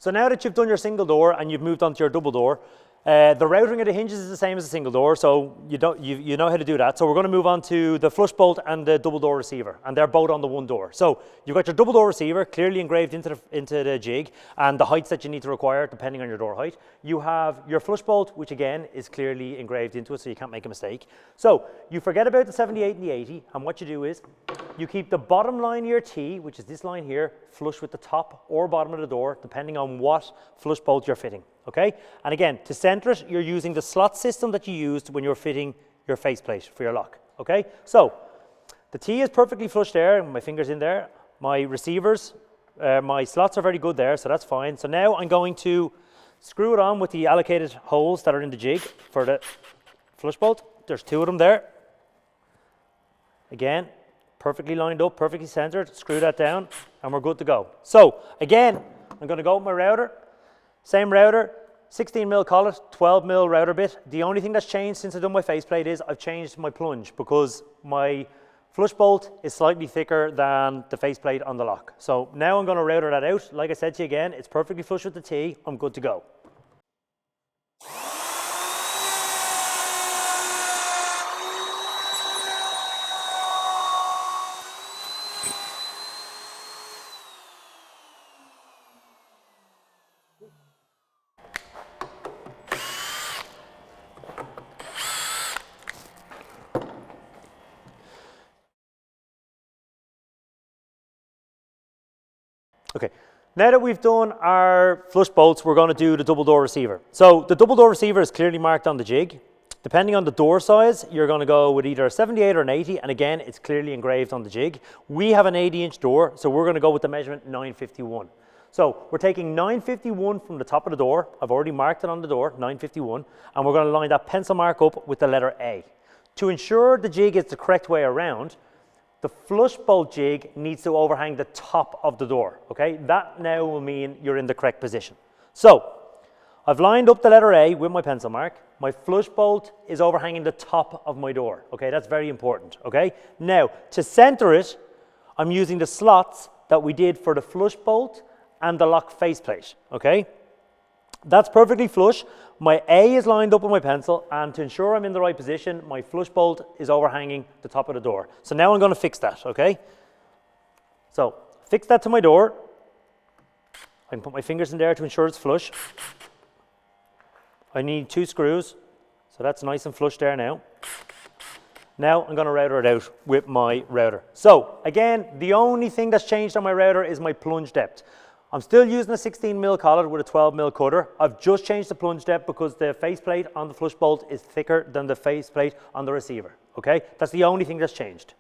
So now that you've done your single door and you've moved on to your double door, the routing of the hinges is the same as a single door, so you know how to do that. So we're going to move on to the flush bolt and the double door receiver, and they're both on the one door. So you've got your double door receiver clearly engraved into the jig, and the heights that you need to require depending on your door height. You have your flush bolt, which again is clearly engraved into it, so you can't make a mistake. So you forget about the 78 and the 80, and what you do is you keep the bottom line of your T, which is this line here, flush with the top or bottom of the door, depending on what flush bolt you're fitting. Okay, and again, to center it, you're using the slot system that you used when you're fitting your faceplate for your lock. Okay, so the T is perfectly flush there, my finger's in there. My receivers, my slots are very good there, so that's fine. So now I'm going to screw it on with the allocated holes that are in the jig for the flush bolt. There's 2 of them there. Again, perfectly lined up, perfectly centered. Screw that down, and we're good to go. So again, I'm going to go with my router. Same router, 16mm collet, 12mm router bit. The only thing that's changed since I've done my faceplate is I've changed my plunge because my flush bolt is slightly thicker than the faceplate on the lock. So now I'm going to router that out. Like I said to you again, it's perfectly flush with the T. I'm good to go. Okay, now that we've done our flush bolts, we're going to do the double door receiver. So the double door receiver is clearly marked on the jig. Depending on the door size, you're going to go with either a 78 or an 80, and again, it's clearly engraved on the jig. We have an 80-inch door, so we're going to go with the measurement 951. So we're taking 951 from the top of the door. I've already marked it on the door, 951, and we're going to line that pencil mark up with the letter A. To ensure the jig is the correct way around, the flush bolt jig needs to overhang the top of the door, okay? That now will mean you're in the correct position. So, I've lined up the letter A with my pencil mark. My flush bolt is overhanging the top of my door, okay? That's very important, okay? Now, to center it, I'm using the slots that we did for the flush bolt and the lock faceplate, okay? That's perfectly flush. My A is lined up with my pencil, and to ensure I'm in the right position, my flush bolt is overhanging the top of the door. So now I'm going to fix that, okay? So, fix that to my door. I can put my fingers in there to ensure it's flush. I need 2 screws, so that's nice and flush there now. Now I'm going to router it out with my router. So, again, the only thing that's changed on my router is my plunge depth. I'm still using a 16mm collet with a 12mm cutter. I've just changed the plunge depth because the faceplate on the flush bolt is thicker than the faceplate on the receiver, okay? That's the only thing that's changed.